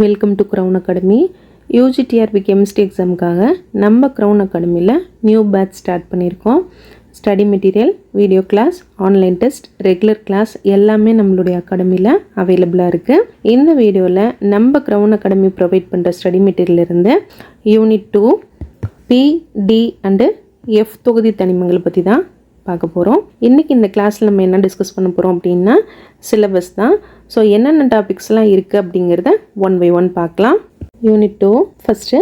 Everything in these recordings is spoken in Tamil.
Welcome to Crown Academy. UGTRB chemistry எக்ஸாமுக்காக நம்ம க்ரௌன் அகாடமியில் நியூ பேட்ச் ஸ்டார்ட் பண்ணியிருக்கோம். Study material, video class, online test, regular class எல்லாமே நம்மளுடைய அகாடமியில் அவைலபிளாக இருக்குது. இந்த வீடியோவில் நம்ம க்ரௌன் அகாடமி ப்ரொவைட் பண்ணுற ஸ்டடி மெட்டீரியல் இருந்து unit 2 P, D and F தொகுதி தனிமங்களை பற்றி தான் பார்க்க போகிறோம். இன்றைக்கி இந்த கிளாஸில் நம்ம என்ன டிஸ்கஸ் பண்ண போகிறோம் அப்படின்னா சிலபஸ் தான். ஸோ என்னென்ன டாபிக்ஸ்லாம் இருக்குது அப்படிங்கிறத ஒன் பை ஒன் பார்க்கலாம். யூனிட் 2 ஃபஸ்ட்டு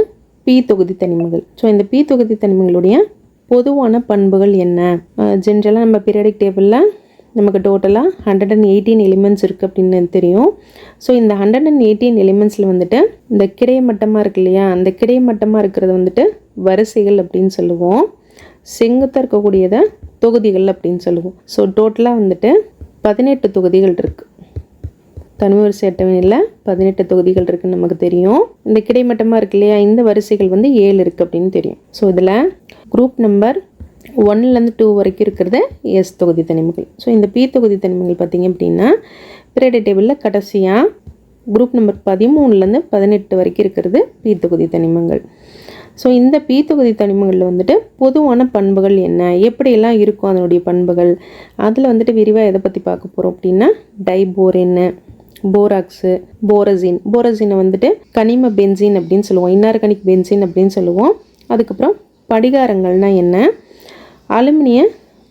பி தொகுதி தனிமங்கள். ஸோ இந்த பி தொகுதி தனிமங்களுடைய பொதுவான பண்புகள் என்ன? ஜென்ரலாக நம்ம பீரியாடிக் டேபிளில் நமக்கு டோட்டலாக 118 எலிமெண்ட்ஸ் இருக்குது அப்படின்னு தெரியும். ஸோ இந்த 118 எலிமெண்ட்ஸில் வந்துட்டு இந்த கிடைமட்டமாக இருக்கு இல்லையா, அந்த கிடைமட்டமாக இருக்கிறது வந்துட்டு வரிசைகள் அப்படின்னு சொல்லுவோம். செங்குத்தாக இருக்கக்கூடியதை தொகுதிகள் அப்படின்னு சொல்லுவோம். ஸோ டோட்டலாக வந்துட்டு 18 தொகுதிகள் இருக்குது. தனிவரிசை அட்டவணையில் 18 தொகுதிகள் இருக்குதுன்னு நமக்கு தெரியும். இந்த கிடைமட்டமாக இருக்கு இல்லையா, இந்த வரிசைகள் வந்து 7 இருக்குது அப்படின்னு தெரியும். ஸோ இதில் குரூப் நம்பர் 1லேருந்து 2 வரைக்கும் இருக்கிறது எஸ் தொகுதி தனிமங்கள். ஸோ இந்த பி தொகுதி தனிமங்கள் பார்த்திங்க அப்படின்னா பீரியாடிக் டேபிளில் கடைசியாக குரூப் நம்பர் 13லேருந்து 18 வரைக்கும் இருக்கிறது பி தொகுதி தனிமங்கள். ஸோ இந்த பி தொகுதி தனிமங்களில் வந்துட்டு பொதுவான பண்புகள் என்ன, எப்படியெல்லாம் இருக்கும் அதனுடைய பண்புகள், அதில் வந்துட்டு விரிவாக எதை பற்றி பார்க்க போகிறோம் அப்படின்னா டைபோரேன்னு, போராக்ஸு, போரசின். போரசினை வந்துட்டு கனிம பென்சின் அப்படின்னு சொல்லுவோம், இன்னார்கானிக் பென்சின் அப்படின்னு சொல்லுவோம். அதுக்கப்புறம் படிகாரங்கள்னால் என்ன, அலுமினிய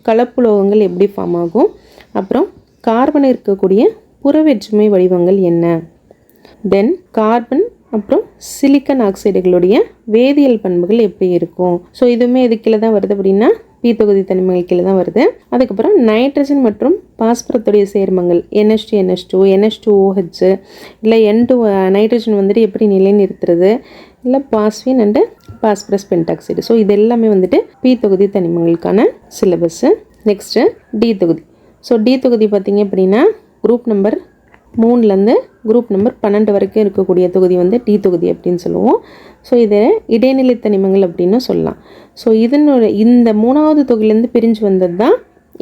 கலப்புலோகங்கள் எப்படி ஃபார்ம் ஆகும், அப்புறம் கார்பன் இருக்கக்கூடிய புறவேற்றுமை வடிவங்கள் என்ன, தென் கார்பன் அப்புறம் சிலிக்கன் ஆக்சைடுகளுடைய வேதியியல் பண்புகள் எப்படி இருக்கும். ஸோ இதுவுமே இது கீழே தான் வருது அப்படின்னா பி தொகுதி தனிமங்கள் கீழே தான் வருது. அதுக்கப்புறம் நைட்ரஜன் மற்றும் பாஸ்பரத்துடைய சேர்மங்கள் NH2 NH2 NH2OH இல்லை N2 நைட்ரஜன் வந்துட்டு எப்படி நிலைநிறுத்துறது, இல்லை phosphine and phosphorus pentoxide. So இது எல்லாமே வந்துட்டு பி தொகுதி தனிமங்களுக்கான சிலபஸ்ஸு. நெக்ஸ்ட்டு டி தொகுதி. ஸோ டி தொகுதி பார்த்திங்க அப்படின்னா குரூப் நம்பர் 3லேருந்து குரூப் நம்பர் 12 வரைக்கும் இருக்கக்கூடிய தொகுதி வந்து டி தொகுதி அப்படின்னு சொல்லுவோம். ஸோ இதை இடைநிலை தனிமங்கள் அப்படின்னு சொல்லலாம். ஸோ இந்த 3வது தொகுதியிலேருந்து பிரிஞ்சு வந்தது தான்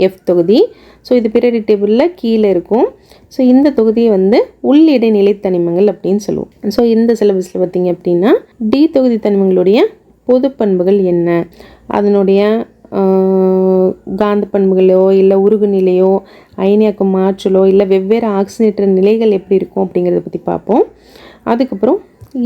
எஃப் தொகுதி. ஸோ இது பீரியாடிக் டேபிளில் கீழே இருக்கும். ஸோ இந்த தொகுதியை வந்து உள் இடைநிலை தனிமங்கள் அப்படின்னு சொல்லுவோம். ஸோ இந்த சிலபஸில் பார்த்திங்க அப்படின்னா டி தொகுதி தனிமங்களுடைய பொது பண்புகள் என்ன, அதனுடைய காந்த பண்புகளோ இல்லை உருகு நிலையோ அயனியாக்கும் மாற்றலோ இல்லை வெவ்வேறு ஆக்சிஜனேற்ற நிலைகள் எப்படி இருக்கும் அப்படிங்கிறத பற்றி பார்ப்போம். அதுக்கப்புறம்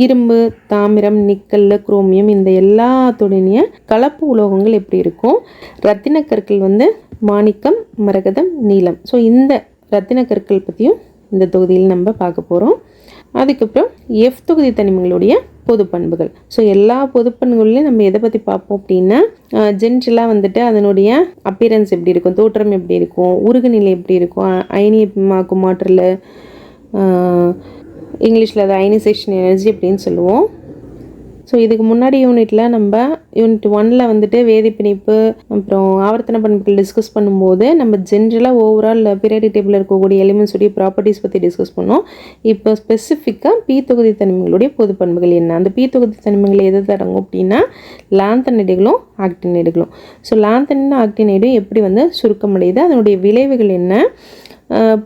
இரும்பு, தாமிரம், நிக்கல், குரோமியம் இந்த எல்லாத்துடைய கலப்பு உலோகங்கள் எப்படி இருக்கும், ரத்தின கற்கள் வந்து மாணிக்கம், மரகதம், நீலம். ஸோ இந்த ரத்தின கற்கள் பற்றியும் இந்த தொகுதியில் நம்ம பார்க்க போகிறோம். அதுக்கப்புறம் எஃப் தொகுதி தனிமங்களுடைய பொது பண்புகள். ஸோ எல்லா பொது பண்புகளையும் நம்ம எதை பற்றி பார்ப்போம் அப்படின்னா ஜென்ரலாக வந்துட்டு அதனுடைய அப்பியரன்ஸ் எப்படி இருக்கும், தோற்றம் எப்படி இருக்கும், உருகுநிலை எப்படி இருக்கும், அயனியமாக்கும் மாற்றல், இங்கிலீஷில் அது அயனைசேஷன் எனர்ஜி அப்படின்னு சொல்லுவோம். ஸோ இதுக்கு முன்னாடி யூனிட்டில் நம்ம யூனிட் 1ல் வந்துட்டு வேதிப்பிணைப்பு அப்புறம் ஆவர்த்தன பண்புகள் டிஸ்கஸ் பண்ணும்போது நம்ம ஜென்ரலாக ஓவரால் பீரியாடிக் டேபிளில் இருக்கக்கூடிய எலிமெண்ட்ஸுடைய ப்ராப்பர்ட்டிஸ் பற்றி டிஸ்கஸ் பண்ணோம். இப்போ ஸ்பெசிஃபிக்காக பி தொகுதி தனிமங்களுடைய பொது பண்புகள் என்ன, அந்த பி தொகுதி தனிமங்கள் எது தடங்கும் அப்படின்னா லாந்தனைடுகளும் ஆக்டினைடுகளும். ஸோ லாந்தனைடும் ஆக்டினைடும் எப்படி வந்து சுருக்கமடையுது, அதனுடைய விளைவுகள் என்ன,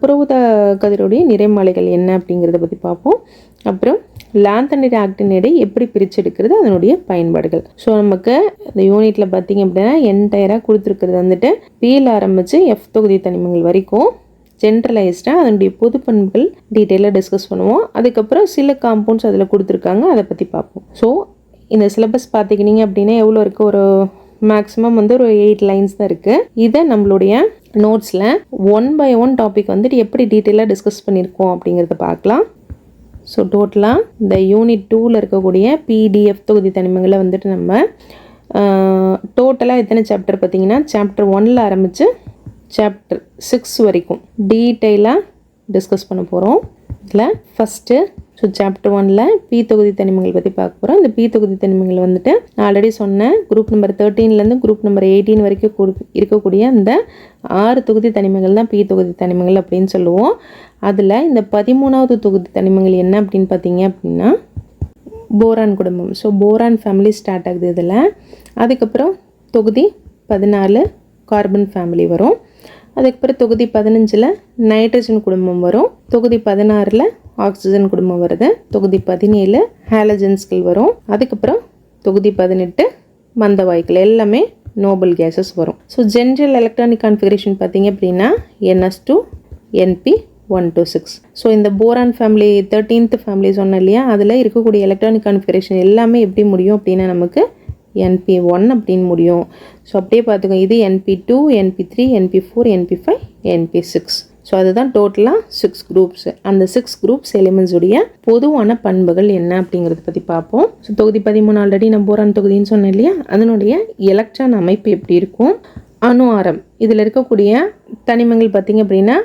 புறஊதா கதிருடைய நிறைமாலைகள் என்ன அப்படிங்கிறத பற்றி பார்ப்போம். அப்புறம் லாந்தனைடு ஆக்டினைடை எப்படி பிரிச்செடுக்கிறது, அதனுடைய பயன்பாடுகள். ஸோ நமக்கு இந்த யூனிட்டில் பார்த்திங்க அப்படின்னா என்டையராக கொடுத்துருக்கிறது வந்துட்டு பியில் ஆரம்பித்து எஃப் தொகுதி தனிமங்கள் வரைக்கும் ஜென்ரலைஸ்டாக அதனுடைய பொது பண்புகள் டீட்டெயிலாக டிஸ்கஸ் பண்ணுவோம். அதுக்கப்புறம் சில காம்பவுண்ட்ஸ் அதில் கொடுத்துருக்காங்க, அதை பற்றி பார்ப்போம். ஸோ இந்த சிலபஸ் பார்த்துக்கிட்டிங்க அப்படின்னா எவ்வளோ இருக்குது, ஒரு மேக்ஸிமம் வந்து ஒரு 8 லைன்ஸ் தான் இருக்குது. இதை நம்மளுடைய நோட்ஸில் 1 by 1 டாபிக் வந்துட்டு எப்படி டீட்டெயிலாக டிஸ்கஸ் பண்ணியிருக்கோம் அப்படிங்கிறத பார்க்கலாம். ஸோ டோட்டலாக இந்த யூனிட் 2ல் இருக்கக்கூடிய பிடிஎஃப் தொகுதி தனிமங்களை வந்துட்டு நம்ம டோட்டலாக எத்தனை சாப்டர் பார்த்திங்கன்னா சாப்டர் 1ல் ஆரம்பித்து சாப்டர் 6 வரைக்கும் டீட்டெயிலாக டிஸ்கஸ் பண்ண போகிறோம். இதில் ஃபஸ்ட்டு ஸோ சாப்டர் 1ல் பி தொகுதி தனிமங்கள் பற்றி பார்க்க போகிறோம். இந்த பி தொகுதி தனிமங்கள் வந்துட்டு நான் ஆல்ரெடி சொன்னேன், குரூப் நம்பர் 13லேருந்து குரூப் நம்பர் 18 வரைக்கும் இருக்கக்கூடிய இந்த 6 தொகுதி தனிமங்கள் தான் பி தொகுதி தனிமங்கள் அப்படின்னு சொல்லுவோம். அதில் இந்த 13வது தொகுதி தனிமங்கள் என்ன அப்படின்னு பார்த்தீங்க அப்படின்னா போரான் குடும்பம். ஸோ போரான் ஃபேமிலி ஸ்டார்ட் ஆகுது இதில். அதுக்கப்புறம் தொகுதி 14 கார்பன் ஃபேமிலி வரும். அதுக்கப்புறம் தொகுதி 15ல் நைட்ரஜன் குடும்பம் வரும். தொகுதி 16ல் ஆக்சிஜன் குடும்பம் வருது. தொகுதி 17 ஹாலஜன்ஸ்கள் வரும். அதுக்கப்புறம் தொகுதி 18 மந்த வாயுக்கள், எல்லாமே நோபல் கேஸஸ் வரும். ஸோ ஜென்ரல் எலக்ட்ரானிக் கான்ஃபிகரேஷன் பார்த்தீங்க அப்படின்னா NS2 NP1 to 6. ஸோ இந்த போரான் ஃபேமிலி 13th ஃபேமிலி சொன்னேன் இல்லையா, அதில் இருக்கக்கூடிய எலக்ட்ரானிக் கான்ஃபிகரேஷன் எல்லாமே எப்படி முடியும் அப்படின்னா நமக்கு NP1 அப்படின்னு முடியும். ஸோ அப்படியே பார்த்துக்கோங்க, இது NP2 NP3 NP4 NP5 NP6. So அதுதான் டோட்டலாக 6 குரூப்ஸ். அந்த 6 குரூப்ஸ் எலிமெண்ட்ஸ் உடைய பொதுவான பண்புகள் என்ன அப்படிங்கிறத பற்றி பார்ப்போம். ஸோ தொகுதி 13 ஆல்ரெடி நான் போரான் தொகுதின்னு சொன்னேன் இல்லையா, அதனுடைய எலக்ட்ரான் அமைப்பு எப்படி இருக்கும், அணு ஆரம், இதில் இருக்கக்கூடிய தனிமங்கள் பார்த்திங்க அப்படின்னா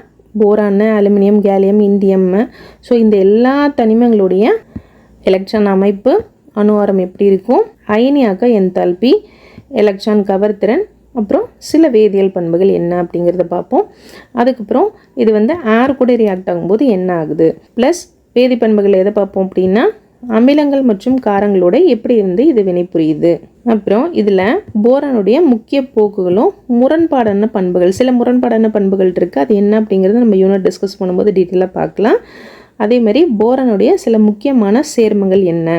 boron, aluminium, gallium, indium. So இந்த எல்லா தனிமங்களுடைய எலக்ட்ரான் அமைப்பு, அணு ஆரம் எப்படி இருக்கும், அயனியாக்க என்தால்பி, எலக்ட்ரான் கவர்திறன், அப்புறம் சில வேதியியல் பண்புகள் என்ன அப்படிங்கிறத பார்ப்போம். அதுக்கப்புறம் இது ஏர் கூட ரியாக்ட் ஆகும்போது என்ன ஆகுது, ப்ளஸ் வேதி பண்புகள் எதை பார்ப்போம் அப்படின்னா அமிலங்கள் மற்றும் காரங்களோட எப்படி இது வினைபுரியுது. அப்புறம் இதில் போரானுடைய முக்கிய போக்குகளும் முரண்பாடான பண்புகள், சில முரண்பாடான பண்புகள் இருக்குது, அது என்ன அப்படிங்கிறத நம்ம யூனிட் டிஸ்கஸ் பண்ணும்போது டீட்டெயிலாக பார்க்கலாம். அதே மாதிரி போரானுடைய சில முக்கியமான சேர்மங்கள் என்ன.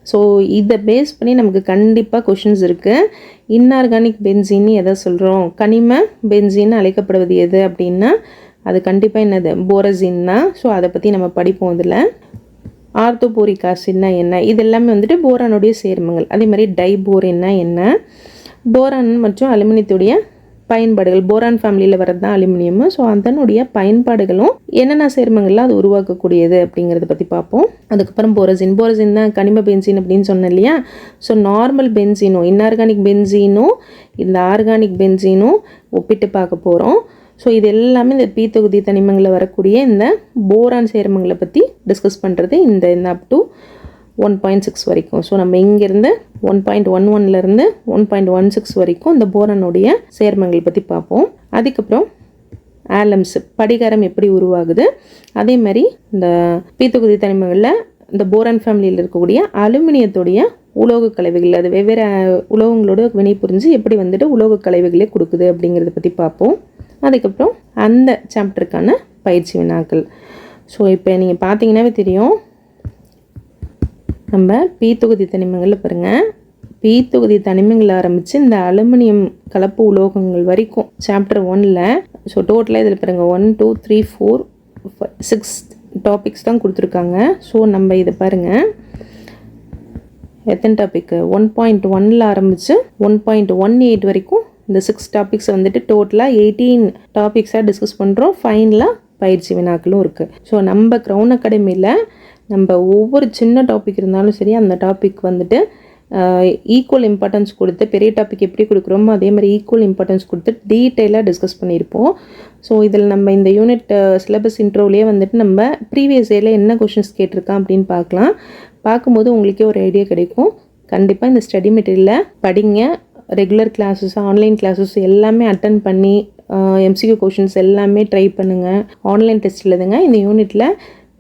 ஸோ இதை பேஸ் பண்ணி நமக்கு கண்டிப்பாக கொஷின்ஸ் இருக்குது. இன்ஆர்கானிக் பென்சீன்னு எதை சொல்கிறோம், கனிம பென்சீன்னு அழைக்கப்படுவது எது அப்படின்னா அது கண்டிப்பாக என்னது, போரசின் தான். ஸோ அதை பற்றி நம்ம படிப்போம். இதில் ஆர்த்தோபோரிக் ஆசிட்னா என்ன, இது எல்லாமே போரானுடைய சேர்மங்கள். அதே மாதிரி டைபோரின்னா என்ன, போரான் மற்றும் அலுமினியத்துடைய பயன்பாடுகள், போரான் ஃபேமிலியில் வரது தான் அலுமினியம். ஸோ அதனுடைய பயன்பாடுகளும் என்னென்ன சேர்மங்கள்லாம் அது உருவாக்கக்கூடியது அப்படிங்கிறத பற்றி பார்ப்போம். அதுக்கப்புறம் போரசின் தான் கனிம பென்சீன் அப்படின்னு சொன்னேன் இல்லையா. ஸோ நார்மல் பென்சீனும் இன்ஆர்கானிக் பென்சீனும் இந்த ஆர்கானிக் பென்சீனும் ஒப்பிட்டு பார்க்க போகிறோம். ஸோ இது எல்லாமே இந்த பி தொகுதி தனிமங்களில் வரக்கூடிய இந்த போரான் சேர்மங்களை பற்றி டிஸ்கஸ் பண்ணுறது இந்த அப் டு 1.6 வரைக்கும். ஸோ நம்ம இங்கேருந்து 1.11லேருந்து 1.16 வரைக்கும் இந்த போரானுடைய சேர்மங்கள் பற்றி பார்ப்போம். அதுக்கப்புறம் ஆலம்ஸ், படிகாரம் எப்படி உருவாகுது, அதே மாதிரி இந்த பி தொகுதி தனிமங்களில் இந்த போரான் ஃபேமிலியில் இருக்கக்கூடிய அலுமினியத்துடைய உலோக கலவைகள், அது வெவ்வேறு உலோகங்களோட வினை புரிஞ்சு எப்படி உலோக கலவைகளே கொடுக்குது அப்படிங்கிறத பற்றி பார்ப்போம். அதுக்கப்புறம் அந்த சாப்டருக்கான பயிற்சி வினாக்கள். ஸோ இப்போ நீங்கள் பார்த்தீங்கன்னாவே தெரியும், நம்ம பி தொகுதி தனிமங்களில் பாருங்கள், பி தொகுதி தனிமங்கள் ஆரம்பித்து இந்த அலுமினியம் கலப்பு உலோகங்கள் வரைக்கும் சாப்டர் 1ல். ஸோ டோட்டலாக இதில் பாருங்கள் 1 2 3 4 5 6 டாபிக்ஸ் தான் கொடுத்துருக்காங்க. ஸோ நம்ம இதை பாருங்கள் எத்தனை டாபிக், 1.1ல் ஆரம்பித்து 1.18 வரைக்கும் இந்த 6 டாபிக்ஸை டோட்டலாக 18 டாபிக்ஸாக டிஸ்கஸ் பண்ணுறோம். ஃபைனலாக பயிற்சி வினாக்களும் இருக்குது. ஸோ நம்ம க்ரௌன் அகாடமியில் நம்ம ஒவ்வொரு சின்ன டாபிக் இருந்தாலும் சரி, அந்த டாபிக் ஈக்குவல் இம்பார்ட்டன்ஸ் கொடுத்து, பெரிய டாபிக் எப்படி கொடுக்குறோமோ அதே மாதிரி ஈக்குவல் இம்பார்ட்டன்ஸ் கொடுத்து டீட்டெயிலாக டிஸ்கஸ் பண்ணியிருப்போம். ஸோ இதில் நம்ம இந்த யூனிட் சிலபஸ் இன்ட்ரோவிலே நம்ம ப்ரீவியஸ் இயரில் என்ன கொஷின்ஸ் கேட்டிருக்கான் அப்படின்னு பார்க்கலாம். பார்க்கும்போது உங்களுக்கே ஒரு ஐடியா கிடைக்கும். கண்டிப்பாக இந்த ஸ்டடி மெட்டீரியலில் படிங்க. ரெகுலர் கிளாஸஸ், ஆன்லைன் கிளாஸஸ் எல்லாமே அட்டன் பண்ணி MCQ கொஷின்ஸ் எல்லாமே ட்ரை பண்ணுங்கள். ஆன்லைன் டெஸ்ட் எழுதுங்க. இந்த யூனிட்டில்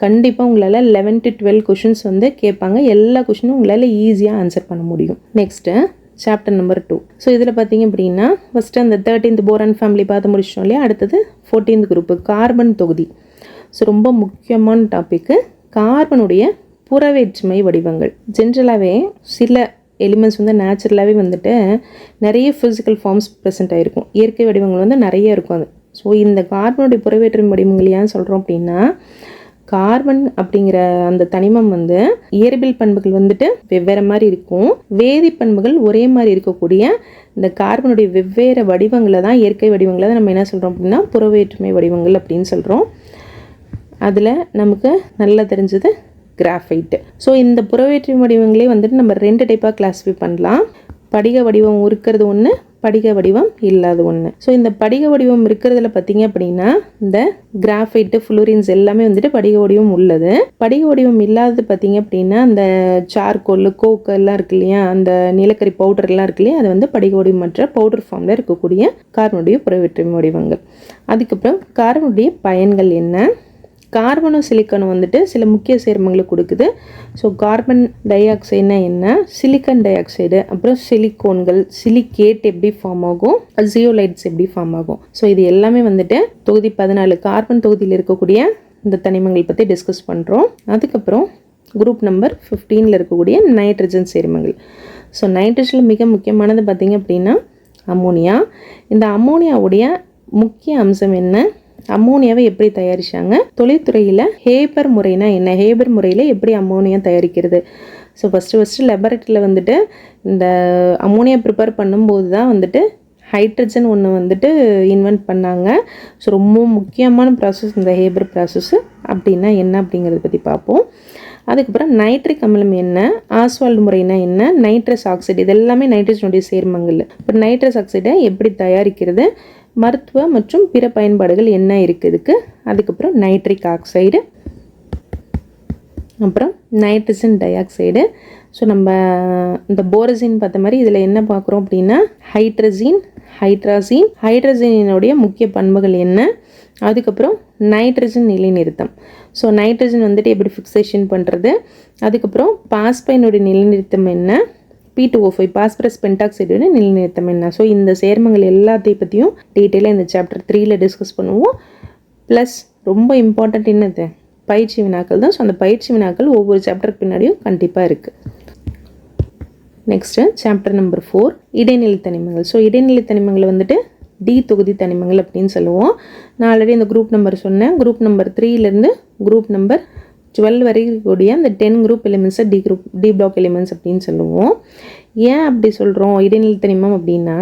கண்டிப்பாக உங்களால் 11 to 12 கொஷின்ஸ் கேட்பாங்க. எல்லா கொஷினும் உங்களால் ஈஸியாக ஆன்சர் பண்ண முடியும். Next chapter number 2. ஸோ இதில் பார்த்தீங்க அப்படின்னா ஃபஸ்ட்டு அந்த 13th போரான் ஃபேமிலி பார்த்து முடிச்சிட்டோம் இல்லையா. அடுத்தது 14th குரூப்பு கார்பன் தொகுதி. ஸோ ரொம்ப முக்கியமான டாப்பிக்கு கார்பனுடைய புறவேற்றுமை வடிவங்கள். ஜென்ரலாகவே சில எலிமெண்ட்ஸ் நேச்சுரலாகவே நிறைய ஃபிசிக்கல் ஃபார்ம்ஸ் ப்ரெசென்ட் ஆகிருக்கும். இயற்கை வடிவங்கள் நிறைய இருக்கும் அது. ஸோ இந்த கார்பனுடைய புறவேற்றுமை வடிவங்கள் ஏன் சொல்கிறோம் அப்படின்னா, கார்பன் அப்படிங்கிற அந்த தனிமம் இயற்பியல் பண்புகள் வெவ்வேறு மாதிரி இருக்கும். வேதி பண்புகள் ஒரே மாதிரி இருக்கக்கூடிய இந்த கார்பனுடைய வெவ்வேறு வடிவங்களை தான், இயற்கை வடிவங்களை தான் நம்ம என்ன சொல்கிறோம் அப்படின்னா புறவேற்றுமை வடிவங்கள் அப்படின்னு சொல்கிறோம். அதில் நமக்கு நல்லா தெரிஞ்சது கிராஃபைட்டு. ஸோ இந்த புறவேற்றுமை வடிவங்களே நம்ம 2 டைப்பாக கிளாஸிஃபை பண்ணலாம். படிக வடிவம் இருக்கிறது ஒன்று, படிக வடிவம் இல்லாத ஒன்று. ஸோ இந்த படிக வடிவம் இருக்கிறதுல பார்த்தீங்க அப்படின்னா இந்த கிராஃபைட்டு, ஃப்ளூரின்ஸ் எல்லாமே படிக வடிவம் உள்ளது. படிக வடிவம் இல்லாதது பார்த்தீங்க அப்படின்னா அந்த சார்கோல், கோக்கு எல்லாம் இருக்கு இல்லையா, அந்த நிலக்கரி பவுடர்லாம் இருக்கு இல்லையா, அது படிக வடிவமற்ற பவுடர் ஃபார்மில் இருக்கக்கூடிய கார்பனுடைய புறவேற்றுமை வடிவங்கள். அதுக்கப்புறம் கார்பனுடைய பயன்கள் என்ன, கார்பனும் சிலிக்கானும் சில முக்கிய சேர்மங்களை கொடுக்குது. ஸோ கார்பன் டை ஆக்சைடுனா என்ன, சிலிக்கான் டை ஆக்சைடு, அப்புறம் சிலிக்கோன்கள், சிலிக்கேட் எப்படி ஃபார்ம் ஆகும், ஜியோலைட்ஸ் எப்படி ஃபார்ம் ஆகும். ஸோ இது எல்லாமே தொகுதி 14 கார்பன் தொகுதியில் இருக்கக்கூடிய இந்த தனிமங்கள் பற்றி டிஸ்கஸ் பண்ணுறோம். அதுக்கப்புறம் குரூப் நம்பர் 15ல் இருக்கக்கூடிய நைட்ரஜன் சேர்மங்கள். ஸோ நைட்ரஜனில் மிக முக்கியமானது பார்த்திங்க அப்படின்னா அம்மோனியா. இந்த அம்மோனியாவுடைய முக்கிய அம்சம் என்ன, அம்மோனியாவை எப்படி தயாரிச்சாங்க, தொழில்துறையில் ஹேபர் முறைனா என்ன, ஹேபர் முறையில் எப்படி அம்மோனியா தயாரிக்கிறது. ஸோ ஃபஸ்ட்டு லெபரட்டரியில் வந்துட்டு இந்த அம்மோனியா ப்ரிப்பேர் பண்ணும்போது தான் வந்துட்டு ஹைட்ரஜன் ஒன்று வந்துட்டு இன்வென்ட் பண்ணாங்க. ஸோ ரொம்ப முக்கியமான ப்ராசஸ் இந்த ஹேபர் ப்ராசஸ்ஸு. அப்படின்னா என்ன அப்படிங்கிறத பற்றி பார்ப்போம். அதுக்கப்புறம் நைட்ரிக் அமிலம் என்ன, ஆஸ்வால்டு முறைனா என்ன, நைட்ரஸ் ஆக்சைடு, இது எல்லாமே நைட்ரஜனுடைய சேர்மங்கள். இப்போ நைட்ரஸ் ஆக்சைடை எப்படி தயாரிக்கிறது, மருத்துவ மற்றும் பிற பயன்பாடுகள் என்ன இருக்குது இதுக்கு. அதுக்கப்புறம் நைட்ரிக் ஆக்சைடு, அப்புறம் நைட்ரஜன் டை ஆக்சைடு. ஸோ நம்ம இந்த போரசின் பார்த்த மாதிரி இதில் என்ன பார்க்குறோம் அப்படின்னா ஹைட்ரஜின், ஹைட்ரஜினுடைய முக்கிய பண்புகள் என்ன, அதுக்கப்புறம் நைட்ரஜன் நிலைநிறுத்தம். ஸோ நைட்ரஜன் வந்துட்டு எப்படி ஃபிக்சேஷன் பண்ணுறது, அதுக்கப்புறம் பாஸ்பைனுடைய நிலைநிறுத்தம் என்ன, P2O5 பாஸ்பரஸ் பென்டாக்சைடோட நிலைநிறுத்தம் என்ன. ஸோ இந்த சேர்மங்கள் எல்லாத்தையும் பற்றியும் டீட்டெயிலாக இந்த சாப்டர் 3ல் டிஸ்கஸ் பண்ணுவோம். ப்ளஸ் ரொம்ப இம்பார்ட்டண்ட் என்னது, பயிற்சி வினாக்கள் தான். ஸோ அந்த பயிற்சி வினாக்கள் ஒவ்வொரு சாப்டருக்கு பின்னாடியும் கண்டிப்பாக இருக்குது. நெக்ஸ்ட்டு சாப்டர் நம்பர் 4 இடைநிலை தனிமங்கள். ஸோ இடைநிலை தனிமங்கள் வந்துட்டு டி தொகுதி தனிமங்கள் அப்படின்னு சொல்லுவோம். நான் ஆல்ரெடி இந்த குரூப் நம்பர் சொன்னேன். குரூப் நம்பர் 3லேருந்து குரூப் நம்பர் 12 வரைக்கும் கூடிய அந்த 10 குரூப் எலிமெண்ட்ஸை டி பிளாக் எலிமெண்ட்ஸ் அப்படின்னு சொல்லுவோம். ஏன் அப்படி சொல்கிறோம் இடைநிலை தனிமம் அப்படின்னா,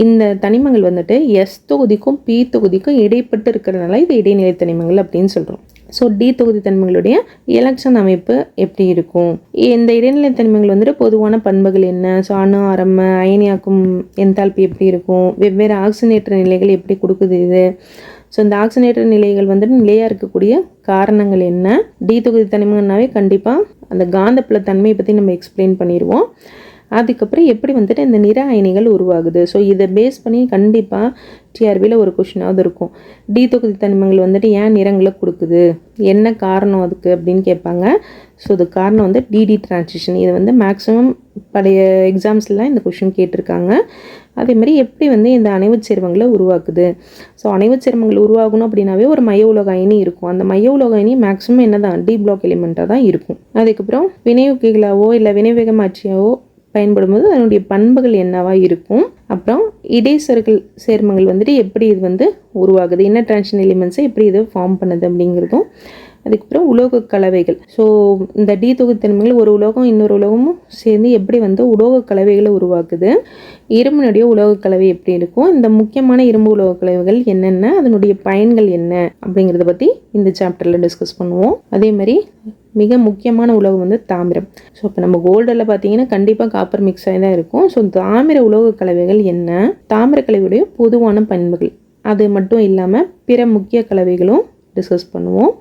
இந்த தனிமங்கள் வந்துட்டு எஸ் தொகுதிக்கும் பி தொகுதிக்கும் இடைப்பட்டு இருக்கிறதுனால இது இடைநிலை தனிமங்கள் அப்படின்னு சொல்கிறோம். ஸோ டி தொகுதி தனிமங்களுடைய எலக்ட்ரான் அமைப்பு எப்படி இருக்கும், இந்த இடைநிலை தனிமங்கள் வந்துட்டு பொதுவான பண்புகள் என்ன, ஸோ அணு ஆரம் அயனியாக்கும் என்தால்பி எப்படி இருக்கும், வெவ்வேறு ஆக்சிஜனேற்ற நிலைகள் எப்படி கொடுக்குது இது. ஸோ இந்த ஆக்சிஜனேற்ற நிலைகள் வந்துட்டு நிலையாக இருக்கக்கூடிய காரணங்கள் என்ன. டி தொகுதி தனிமங்கள்னாவே கண்டிப்பாக அந்த காந்தப்புல தன்மையை பற்றி நம்ம எக்ஸ்பிளைன் பண்ணிடுவோம். அதுக்கப்புறம் எப்படி வந்துட்டு இந்த நிற அயனிகள் உருவாகுது. ஸோ இதை பேஸ் பண்ணி கண்டிப்பாக டிஆர்பியில் ஒரு கொஷினாவது இருக்கும். டி தொகுதி தனிமங்கள் வந்துட்டு ஏன் நிறங்களை கொடுக்குது, என்ன காரணம் அதுக்கு அப்படின்னு கேட்பாங்க. ஸோ இது காரணம் வந்து டிடி டிரான்சிஷன். இது வந்து மேக்ஸிமம் பழைய எக்ஸாம்ஸ்லாம் இந்த கொஷின் கேட்டிருக்காங்க. அதேமாதிரி எப்படி வந்து இந்த அணைவுச் சேர்மங்களை உருவாக்குது. ஸோ அணைவுச் சேர்மங்கள் உருவாகணும் அப்படின்னாவே ஒரு மைய உலோக அயனி இருக்கும். அந்த மைய உலோக அயனி மேக்ஸிமம் என்ன தான் டி பிளாக் எலிமெண்ட்டாக தான் இருக்கும். அதுக்கப்புறம் வினையூக்கிகளாவோ இல்லை வினைவேகமாற்றியாவோ பயன்படும்போது அதனுடைய பண்புகள் என்னவா இருக்கும். அப்புறம் இடைச்செருகல் சேர்மங்கள் வந்துட்டு எப்படி இது வந்து உருவாகுது, என்ன டிரான்சிஷன் எலிமெண்ட்ஸை எப்படி இது ஃபார்ம் பண்ணுது அப்படிங்கிறதும். அதுக்கப்புறம் உலோக கலவைகள். ஸோ இந்த டி தொகுதி தனிமங்கள் ஒரு உலோகம் இன்னொரு உலோகமும் சேர்ந்து எப்படி வந்து உலோக கலவைகளை உருவாக்குது, இரும்பினுடைய உலோக கலவை எப்படி இருக்கும், இந்த முக்கியமான இரும்பு உலோக கலவைகள் என்னென்ன, அதனுடைய பயன்கள் என்ன அப்படிங்கிறத பற்றி இந்த சாப்டரில் டிஸ்கஸ் பண்ணுவோம். அதே மாதிரி மிக முக்கியமான உலோகம் வந்து தாமிரம். ஸோ இப்போ நம்ம கோல்டில் பார்த்தீங்கன்னா கண்டிப்பாக காப்பர் மிக்ஸ் ஆகி தான் இருக்கும். ஸோ தாமிர உலோக கலவைகள் என்ன, தாமிர கலவையுடைய பொதுவான பண்புகள், அது மட்டும் இல்லாமல் பிற முக்கிய கலவைகளும் டிஸ்கஸ் பண்ணுவோம்.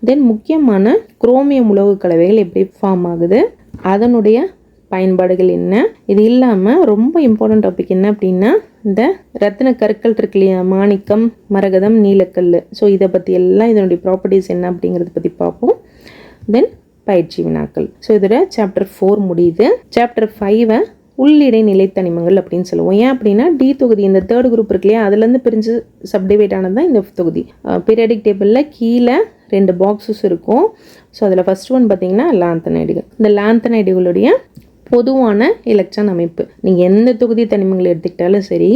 தென் முக்கியமான குரோமியம் உலோக கலவைகள் எப்படி ஃபார்ம் ஆகுது, அதனுடைய பயன்பாடுகள் என்ன. இது இல்லாமல் ரொம்ப இம்பார்ட்டன்ட் டாபிக் என்ன அப்படின்னா இந்த ரத்தின கற்கள் இருக்கு இல்லையா, மாணிக்கம், மரகதம், நீலக்கல். ஸோ இதை பற்றி எல்லாம் இதனுடைய ப்ராப்பர்ட்டிஸ் என்ன அப்படிங்கிறத பற்றி பார்ப்போம். தென் பயிற்சி வினாக்கள். ஸோ இதோட சாப்டர் 4 முடியுது. சாப்டர் 5 உள்ளிடை நிலை தனிமங்கள் அப்படின்னு சொல்லுவோம். ஏன் அப்படின்னா டி தொகுதி இந்த 3rd குரூப் இருக்கு இல்லையா, அதுலேருந்து பிரிஞ்சு சப்டிவைட் ஆனது தான் இந்த தொகுதி. பீரியாடிக் டேபிளில் கீழே 2 பாக்ஸஸ் இருக்கும். ஸோ அதில் ஃபர்ஸ்ட் ஒன் பார்த்தீங்கன்னா லாந்தனைடுகள். இந்த லாந்தனைடுகளுடைய பொதுவான எலக்ட்ரான் அமைப்பு. நீங்கள் எந்த தொகுதி தனிமங்களை எடுத்துக்கிட்டாலும் சரி,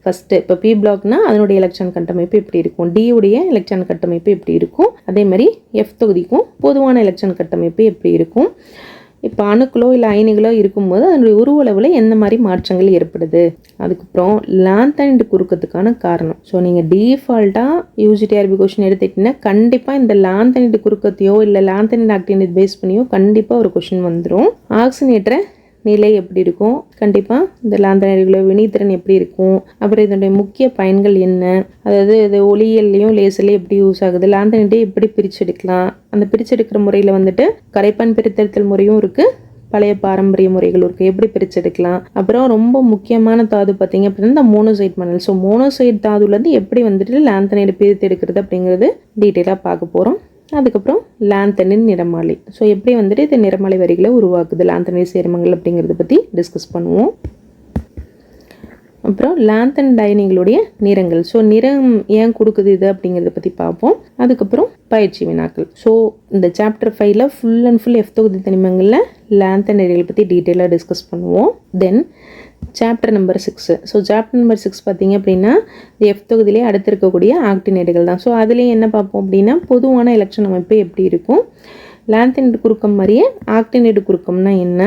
ஃபஸ்ட்டு இப்போ பி பிளாக்னா அதனுடைய எலக்ட்ரான் கட்டமைப்பு எப்படி இருக்கும், டி உடைய எலக்ட்ரான் கட்டமைப்பு எப்படி இருக்கும், அதே மாதிரி எஃப் தொகுதிக்கும் பொதுவான எலக்ட்ரான் கட்டமைப்பு எப்படி இருக்கும். இப்போ அணுக்களோ இல்லை அயனிகளோ இருக்கும்போது அதனுடைய உருவளவில் எந்த மாதிரி மாற்றங்கள் ஏற்படுது. அதுக்கப்புறம் லாந்தனைடு குறுக்கத்துக்கான காரணம். ஸோ நீங்கள் டிஃபால்ட்டாக யூஜிடிஆர்பி கொஷின் எடுத்துக்கிட்டிங்கன்னா கண்டிப்பாக இந்த லாந்தனைடு குறுக்கத்தையோ இல்லை லாந்தனைடு ஆக்டினிட்டி பேஸ் பண்ணியோ கண்டிப்பாக ஒரு கொஷின் வந்துடும். ஆக்சிஜனேற்ற நிலை எப்படி இருக்கும், கண்டிப்பாக இந்த லாந்தனைடுகளோட வினைத்திறன் எப்படி இருக்கும், அப்புறம் இதனுடைய முக்கிய பயன்கள் என்ன, அதாவது இது ஒளியியல்லையும் லேசர்லையும் எப்படி யூஸ் ஆகுது, லாந்தனைடை எப்படி பிரிச்செடுக்கலாம், அந்த பிரிச்செடுக்கிற முறையில் வந்துட்டு கரைப்பான் பிரித்தெடுத்தல் முறையும் இருக்குது, பழைய பாரம்பரிய முறைகள் இருக்குது, எப்படி பிரிச்செடுக்கலாம். அப்புறம் ரொம்ப முக்கியமான தாது பார்த்தீங்க அப்படின்னா இந்த மோனோசைட் மணல். ஸோ மோனோசைட் தாதுலேருந்து எப்படி வந்துட்டு லாந்தனைடு பிரித்து எடுக்கிறது அப்படிங்கிறது டீட்டெயிலாக பார்க்க போகிறோம். அதுக்கப்புறம் லாந்தனைடு நிறமாலை. ஸோ எப்படி வந்துட்டு இந்த நிறமாலை வரிகளை உருவாக்குது லாந்தனைடு சேர்மங்கள் அப்படிங்கிறத பற்றி டிஸ்கஸ் பண்ணுவோம். அப்புறம் லாந்தன் டைனிங்களுடைய நிறங்கள். ஸோ நிறம் ஏன் கொடுக்குது இது அப்படிங்கிறத பற்றி பார்ப்போம். அதுக்கப்புறம் பயிற்சி வினாக்கள். ஸோ இந்த சாப்டர் 5ல் ஃபுல் அண்ட் ஃபுல் எஃப் தொகுதி தனிமங்களில் லாந்தன் நிறங்கள் பற்றி டீட்டெயிலாக டிஸ்கஸ் பண்ணுவோம். Then chapter number 6. So chapter number 6 பார்த்தீங்க அப்படின்னா எஃப் தொகுதியிலே அடுத்து இருக்கக்கூடிய ஆக்டினேடுகள் தான். ஸோ அதுலேயும் என்ன பார்ப்போம் அப்படின்னா பொதுவான எலக்ட்ரான் அமைப்பு எப்படி இருக்கும், லாந்தனைடு குறுக்கம் மாதிரியே ஆக்டினேடு குறுக்கம்னா என்ன,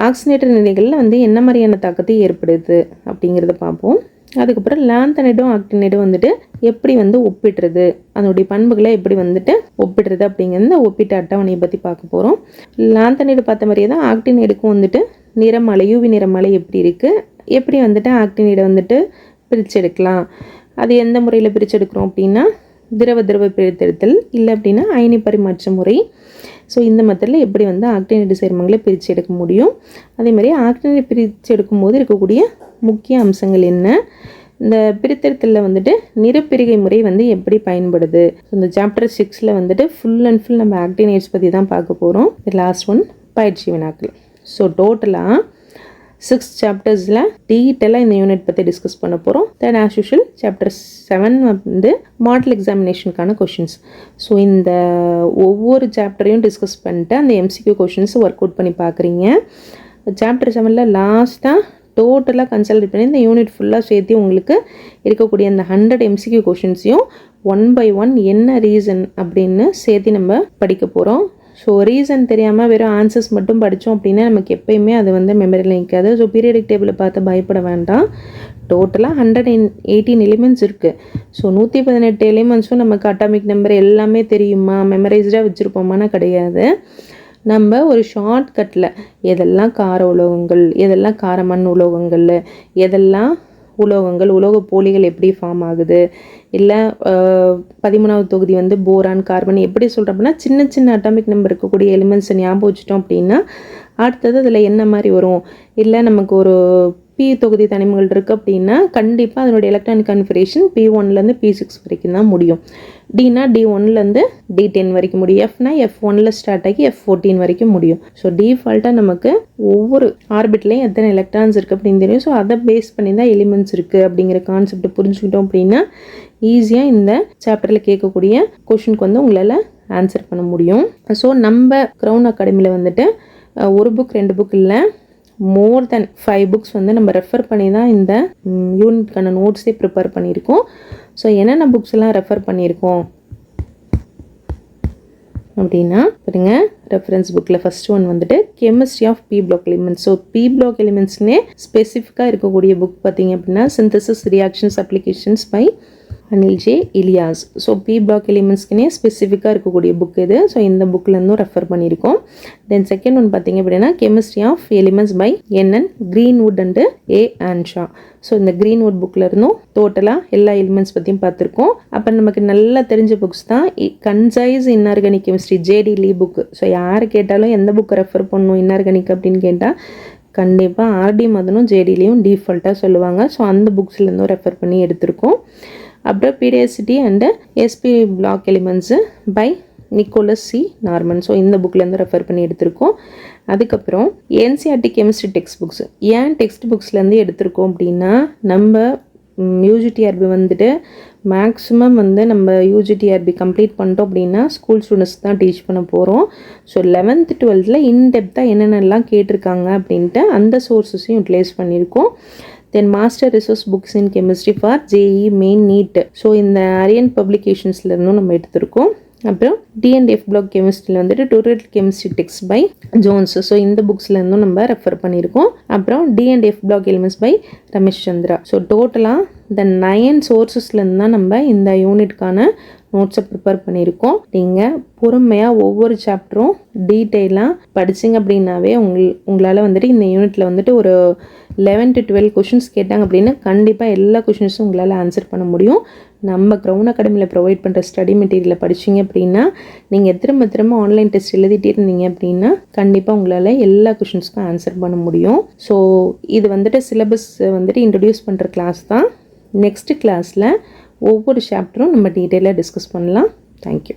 ஆக்சினேட்டர் நிலைகளில் வந்து என்ன மாதிரியான தாக்கத்தை ஏற்படுது அப்படிங்கிறத பார்ப்போம். அதுக்கப்புறம் லாந்தனைடும் ஆக்டினேடும் வந்துட்டு எப்படி வந்து ஒப்பிடுறது, அதனுடைய பண்புகளை எப்படி வந்துட்டு ஒப்பிடுறது அப்படிங்கிறது ஒப்பிட்ட அட்டவணையை பற்றி பார்க்க போகிறோம். லாந்தனைடு பார்த்த மாதிரியே தான் ஆக்டினேடுக்கும் வந்துட்டு நிறமலை, யூவி நிறமலை எப்படி இருக்குது, எப்படி வந்துட்டு ஆக்டினேடை வந்துட்டு பிரிச்செடுக்கலாம், அது எந்த முறையில் பிரிச்செடுக்கிறோம் அப்படின்னா திரவ பிரித்தெடுத்தல், இல்லை அப்படின்னா அயனி பரிமாற்ற முறை. ஸோ இந்த மெத்தடில் எப்படி வந்து ஆக்டினேடு சேர்மங்களை பிரித்து எடுக்க முடியும், அதே மாதிரி ஆக்டினேட் பிரித்து எடுக்கும்போது இருக்கக்கூடிய முக்கிய அம்சங்கள் என்ன, இந்த பிரித்தெடுத்தலில் வந்துட்டு நிறப்பிரிகை முறை வந்து எப்படி பயன்படுது. ஸோ இந்த சாப்டர் 6ல் வந்துட்டு ஃபுல் அண்ட் ஃபுல் நம்ம ஆக்டினேட்ஸ் பற்றி தான் பார்க்க போகிறோம். லாஸ்ட் ஒன் பயிற்சி வினாக்கள். ஸோ டோட்டலாக 6 சாப்டர்ஸில் டீட்டெயிலாக இந்த யூனிட் பற்றி டிஸ்கஸ் பண்ண போகிறோம். தென் ஆஸ் யூஷுவல் சாப்டர் 7 வந்து மாடல் எக்ஸாமினேஷனுக்கான கொஷின்ஸ். ஸோ இந்த ஒவ்வொரு சாப்டரையும் டிஸ்கஸ் பண்ணிட்டு அந்த எம்சிக்யூ கொஷின்ஸ் ஒர்க் அவுட் பண்ணி பார்க்குறீங்க. சாப்டர் 7ல் லாஸ்ட்டாக டோட்டலாக கன்சல்ட் பண்ணி இந்த யூனிட் ஃபுல்லாக சேர்த்து உங்களுக்கு இருக்கக்கூடிய அந்த 100 எம்சிக்யூ கொஷின்ஸையும் 1 by 1 என்ன ரீசன் அப்படின்னு சேர்த்து நம்ம படிக்க போகிறோம். ஸோ ரீசன் தெரியாமல் வெறும் ஆன்சர்ஸ் மட்டும் படித்தோம் அப்படின்னா நமக்கு எப்போயுமே அது வந்து மெமரியில் நிற்காது. ஸோ பீரியடிக் டேபிளை பார்த்து பயப்பட வேண்டாம். டோட்டலாக 118 எலிமெண்ட்ஸ் இருக்குது. ஸோ 118 எலிமெண்ட்ஸும் நமக்கு அட்டாமிக் நம்பர் எல்லாமே தெரியுமா, மெமரைஸ்டாக வச்சுருப்போமானா கிடையாது. நம்ம ஒரு ஷார்ட்கட்டில் எதெல்லாம் கார உலோகங்கள், எதெல்லாம் காரமண் உலோகங்கள், எதெல்லாம் உலோகங்கள், உலோக போலிகள் எப்படி ஃபார்ம் ஆகுது, இல்லை 13வது தொகுதி வந்து போரான், கார்பன் எப்படி சொல்கிறோம்னா சின்ன சின்ன அட்டாமிக் நம்பர் இருக்கக்கூடிய எலிமெண்ட்ஸை ஞாபகம் வச்சுட்டோம் அப்படின்னா அடுத்தது அதில் என்ன மாதிரி வரும், இல்லை நமக்கு ஒரு பி தொகுதி தனிமங்கள் இருக்குது அப்படின்னா கண்டிப்பாக அதனுடைய எலக்ட்ரானிக் கன்ஃபிகரேஷன் P1லேருந்து P6 வரைக்கும் தான் முடியும். டினா D1லேருந்து D10 வரைக்கும் முடியும். எஃப்னா F1ல் ஸ்டார்ட் ஆகி F14 வரைக்கும் முடியும். ஸோ டிஃபால்ட்டாக நமக்கு ஒவ்வொரு ஆர்பிட்லேயும் எத்தனை எலக்ட்ரான்ஸ் இருக்குது அப்படின்னு தெரியும். ஸோ அதை பேஸ் பண்ணி தான் எலிமெண்ட்ஸ் இருக்குது அப்படிங்கிற கான்செப்டை புரிஞ்சுக்கிட்டோம் அப்படின்னா ஈஸியாக இந்த சாப்டரில் கேட்கக்கூடிய கொஷினுக்கு வந்து உங்களால் ஆன்சர் பண்ண முடியும். ஸோ நம்ம க்ரௌன் அகாடமியில் வந்துட்டு ஒரு புக் 2 புக் இல்லை, மோர் தென் 5 புக்ஸ் வந்து நம்ம ரெஃபர் பண்ணி தான் இந்த யூனிட்கான நோட்ஸே ப்ரிப்பேர் பண்ணியிருக்கோம். ஸோ என்னென்ன புக்ஸ் எல்லாம் ரெஃபர் பண்ணியிருக்கோம் அப்படின்னா பாருங்க, ரெஃபரன்ஸ் புக்கில் ஃபர்ஸ்ட் ஒன் வந்துட்டு chemistry of P block elements. So P block எலிமெண்ட்ஸ்னே ஸ்பெசிஃபிக்காக இருக்கக்கூடிய புக் பார்த்தீங்க அப்படின்னா synthesis reactions applications by Anil J Ilyas. So P block எலிமெண்ட்ஸ்க்குனே ஸ்பெசிஃபிக்காக இருக்கக்கூடிய புக் இது. ஸோ இந்த புக்லேருந்தும் ரெஃபர் பண்ணியிருக்கோம். தென் செகண்ட் ஒன் பார்த்தீங்க அப்படின்னா chemistry of elements by NN Greenwood and A Earnshaw. So இந்த கிரீன்வுட் புக்கில் இருந்தும் டோட்டலாக எல்லா எலிமெண்ட்ஸ் பற்றியும் பார்த்துருக்கோம். அப்போ நமக்கு நல்லா தெரிஞ்ச புக்ஸ் தான் கன்சைஸ் இன்ஆர்கானிக் கெமிஸ்ட்ரி JD லீ புக்கு. ஸோ யார் கேட்டாலும் எந்த புக்கை ரெஃபர் பண்ணணும் இன்ஆர்கானிக் அப்படின்னு கேட்டால் கண்டிப்பாக RD மதனும் JDலையும் டிஃபால்ட்டாக சொல்லுவாங்க. ஸோ அந்த புக்ஸ்லேருந்தும் ரெஃபர் பண்ணி எடுத்திருக்கோம். அப்புறம் பீடியாசிட்டி அண்ட் SP பிளாக் எலிமெண்ட்ஸு by Nicholas C Norman. So இந்த புக்லேருந்து ரெஃபர் பண்ணி எடுத்திருக்கோம். அதுக்கப்புறம் NCERT கெமிஸ்ட்ரி டெக்ஸ்ட் புக்ஸ். ஏன் டெக்ஸ்ட் புக்ஸ்லேருந்து எடுத்திருக்கோம் அப்படின்னா நம்ம UGTRB வந்துட்டு மேக்ஸிமம் வந்து நம்ம UGTRB கம்ப்ளீட் பண்ணிட்டோம் அப்படின்னா ஸ்கூல் ஸ்டூடெண்ட்ஸ் தான் டீச் பண்ண போகிறோம். ஸோ 11th 12th இன்டெப்த்தாக என்னென்னலாம் கேட்டிருக்காங்க அப்படின்ட்டு அந்த சோர்ஸஸையும் யூட்டிலைஸ் பண்ணியிருக்கோம். Then master resource books in chemistry for JE main NEET. So இந்த அரியன் பப்ளிகேஷன்ஸ்லேருந்தும் நம்ம எடுத்திருக்கோம். அப்புறம் D&F பிளாக் கெமிஸ்ட்ரியில் வந்துட்டு டூரல் chemistry text by Jones. So இந்த புக்ஸ்லேருந்தும் நம்ம ரெஃபர் பண்ணியிருக்கோம். அப்புறம் D&F block elements by Ramesh Chandra. So டோட்டலாக இந்த 9 சோர்ஸஸ்லேருந்து தான் நம்ம இந்த யூனிட்கான நோட்ஸை ப்ரிப்பேர் பண்ணியிருக்கோம். நீங்கள் பொறுமையாக ஒவ்வொரு சாப்டரும் டீட்டெயிலாக படிச்சிங்க அப்படின்னாவே உங்களால் வந்துட்டு இந்த யூனிட்டில் வந்துட்டு ஒரு 11 to 12 கொஷின்ஸ் கேட்டாங்க அப்படின்னா கண்டிப்பாக எல்லா கொஷின்ஸும் உங்களால் ஆன்சர் பண்ண முடியும். நம்ம க்ரௌன் அகாடமியில் ப்ரொவைட் பண்ணுற ஸ்டடி மெட்டீரியலை படிச்சிங்க அப்படின்னா நீங்கள் திரும்ப ஆன்லைன் டெஸ்ட் எழுதிட்டே இருந்தீங்க அப்படின்னா கண்டிப்பாக உங்களால் எல்லா கொஷின்ஸ்க்கும் ஆன்சர் பண்ண முடியும். ஸோ இது வந்துட்டு சிலபஸ் வந்துட்டு இன்ட்ரடியூஸ் பண்ணுற கிளாஸ் தான். நெக்ஸ்ட் கிளாஸில் ஒவ்வொரு சாப்டரும் நம்ம டீட்டெயிலாக டிஸ்கஸ் பண்ணலாம். தேங்க்யூ.